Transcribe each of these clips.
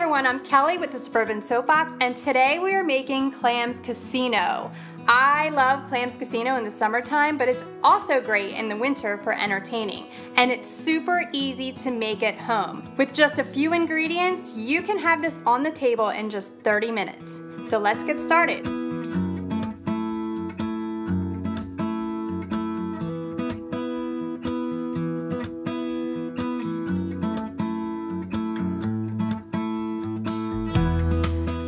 everyone, I'm Kelly with the Suburban Soapbox, and today we are making Clams Casino. I love Clams Casino in the summertime, but it's also great in the winter for entertaining. And it's super easy to make at home. With just a few ingredients, you can have this on the table in just 30 minutes. So let's get started.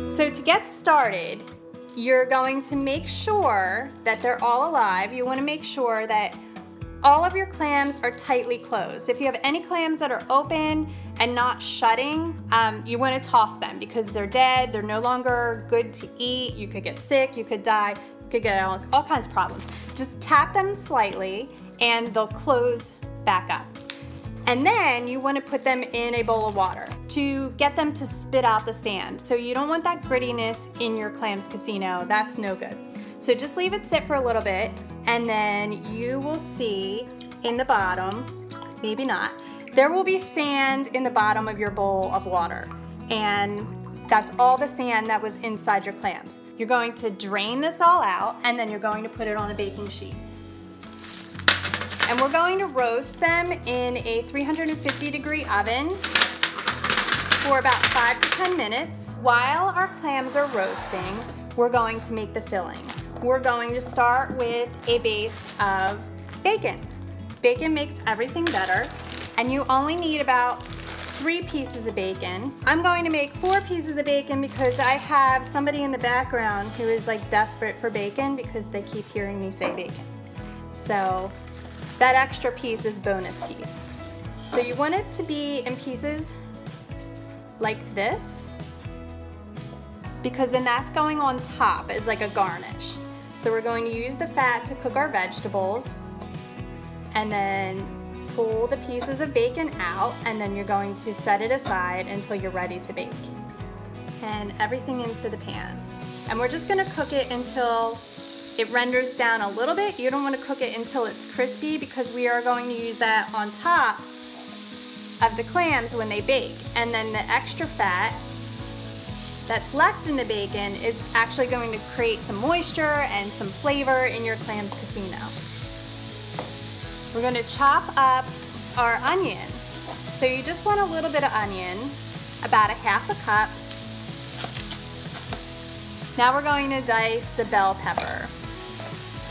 So to get started, you're going to make sure that they're all alive. You want to make sure that all of your clams are tightly closed. If you have any clams that are open and not shutting, you want to toss them because they're dead, they're no longer good to eat, you could get sick, you could die, you could get all kinds of problems. Just tap them slightly and they'll close back up. And then you want to put them in a bowl of water to get them to spit out the sand. So you don't want that grittiness in your Clams Casino. That's no good. So just leave it sit for a little bit, and then you will see in the bottom, maybe not, there will be sand in the bottom of your bowl of water. And that's all the sand that was inside your clams. You're going to drain this all out, and then you're going to put it on a baking sheet. And we're going to roast them in a 350-degree oven for about 5 to 10 minutes. While our clams are roasting, we're going to make the filling. We're going to start with a base of bacon. Bacon makes everything better, and you only need about 3 pieces of bacon. I'm going to make 4 pieces of bacon because I have somebody in the background who is like desperate for bacon because they keep hearing me say bacon. So that extra piece is bonus piece. So you want it to be in pieces like this, because then that's going on top as like a garnish. So we're going to use the fat to cook our vegetables, and then pull the pieces of bacon out, and then you're going to set it aside until you're ready to bake. And everything into the pan. And we're just gonna cook it until it renders down a little bit. You don't want to cook it until it's crispy because we are going to use that on top of the clams when they bake. And then the extra fat that's left in the bacon is actually going to create some moisture and some flavor in your Clams Casino. We're going to chop up our onion. So you just want a little bit of onion, about a half a cup. Now we're going to dice the bell pepper.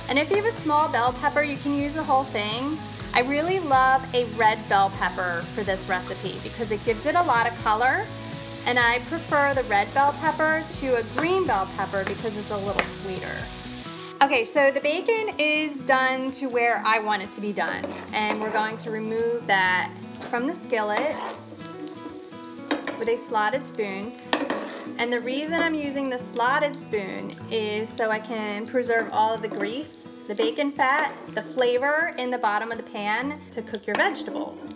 And if you have a small bell pepper, you can use the whole thing. I really love a red bell pepper for this recipe because it gives it a lot of color, and I prefer the red bell pepper to a green bell pepper because it's a little sweeter. Okay, so the bacon is done to where I want it to be done, and we're going to remove that from the skillet with a slotted spoon. And the reason I'm using the slotted spoon is so I can preserve all of the grease, the bacon fat, the flavor in the bottom of the pan to cook your vegetables.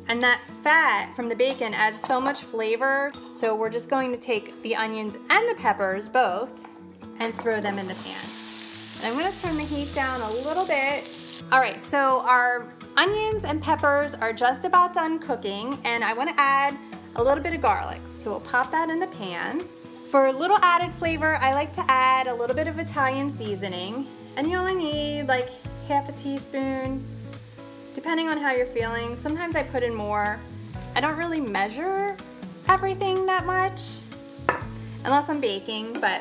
And that fat from the bacon adds so much flavor, so we're just going to take the onions and the peppers, both, and throw them in the pan. And I'm going to turn the heat down a little bit. All right, so our onions and peppers are just about done cooking, and I want to add a little bit of garlic. So we'll pop that in the pan. For a little added flavor, I like to add a little bit of Italian seasoning, and you only need like half a teaspoon, depending on how you're feeling. Sometimes I put in more. I don't really measure everything that much, unless I'm baking, but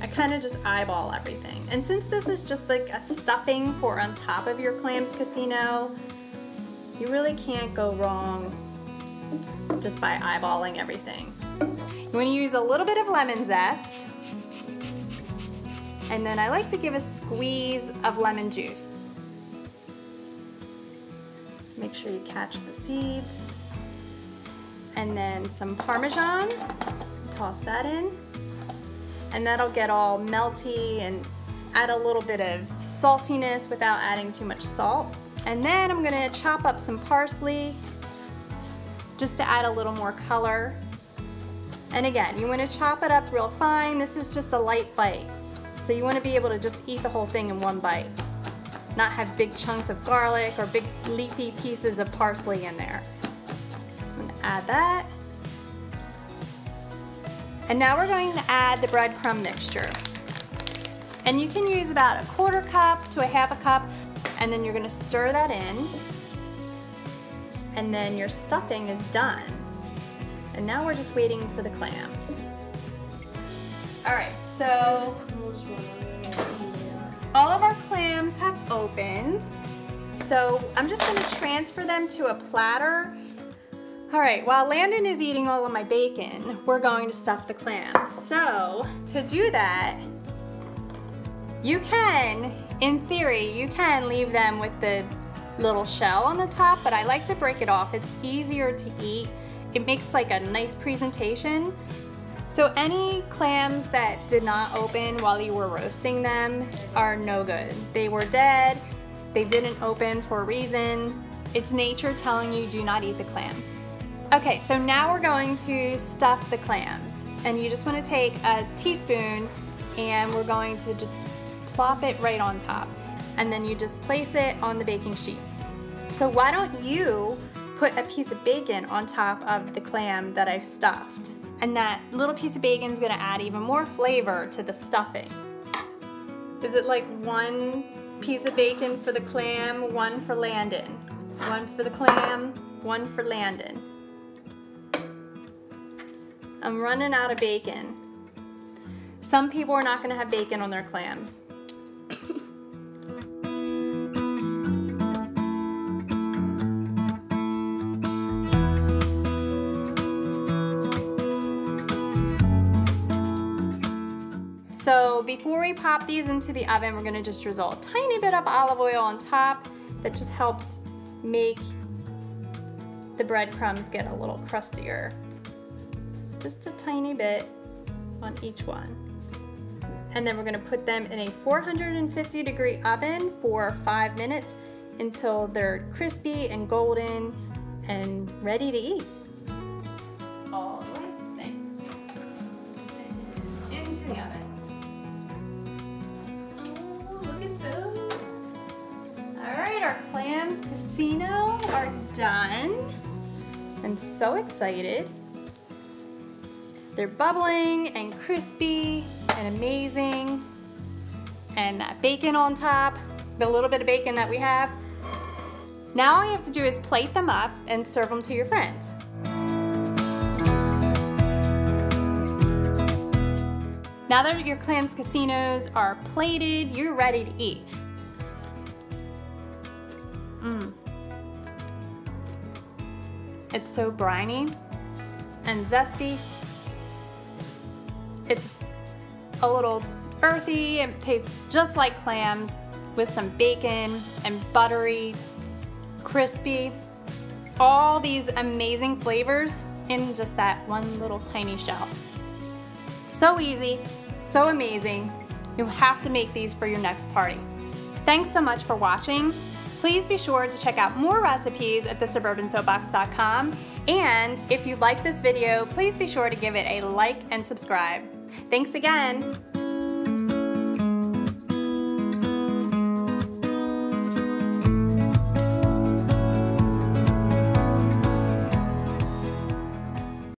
I kind of just eyeball everything. And since this is just like a stuffing for on top of your Clams Casino, you really can't go wrong just by eyeballing everything. You want to use a little bit of lemon zest, and then I like to give a squeeze of lemon juice. Make sure you catch the seeds. And then some parmesan, toss that in, and that'll get all melty and add a little bit of saltiness without adding too much salt. And then I'm going to chop up some parsley just to add a little more color. And again, you want to chop it up real fine. This is just a light bite. So you want to be able to just eat the whole thing in one bite. Not have big chunks of garlic or big leafy pieces of parsley in there. I'm going to add that. And now we're going to add the breadcrumb mixture. And you can use about a 1/4 cup to a 1/2 cup, and then you're gonna stir that in. And then your stuffing is done. And now we're just waiting for the clams. All right, so all of our clams have opened. So I'm just gonna transfer them to a platter. All right, while Landon is eating all of my bacon, we're going to stuff the clams. So to do that, you can, in theory, you can leave them with the little shell on the top, but I like to break it off. It's easier to eat. It makes like a nice presentation. So any clams that did not open while you were roasting them are no good. They were dead, they didn't open for a reason. It's nature telling you do not eat the clam. Okay, so now we're going to stuff the clams. And you just want to take a teaspoon and we're going to just plop it right on top. And then you just place it on the baking sheet. So why don't you put a piece of bacon on top of the clam that I stuffed? And that little piece of bacon is gonna add even more flavor to the stuffing. Is it like 1 piece of bacon for the clam, 1 for Landon? 1 for the clam, 1 for Landon. I'm running out of bacon. Some people are not gonna have bacon on their clams. So before we pop these into the oven, we're gonna just drizzle a tiny bit of olive oil on top. That just helps make the breadcrumbs get a little crustier. Just a tiny bit on each one. And then we're gonna put them in a 450-degree oven for 5 minutes until they're crispy and golden and ready to eat. All the way, thanks. And into the oven. Our Clams Casino are done. I'm so excited. They're bubbling and crispy and amazing. And that bacon on top, the little bit of bacon that we have. Now all you have to do is plate them up and serve them to your friends. Now that your Clams Casinos are plated, you're ready to eat. It's so briny and zesty. It's a little earthy and tastes just like clams with some bacon and buttery, crispy. All these amazing flavors in just that one little tiny shell. So easy, so amazing. You have to make these for your next party. Thanks so much for watching. Please be sure to check out more recipes at thesuburbansoapbox.com. And if you like this video, please be sure to give it a like and subscribe. Thanks again.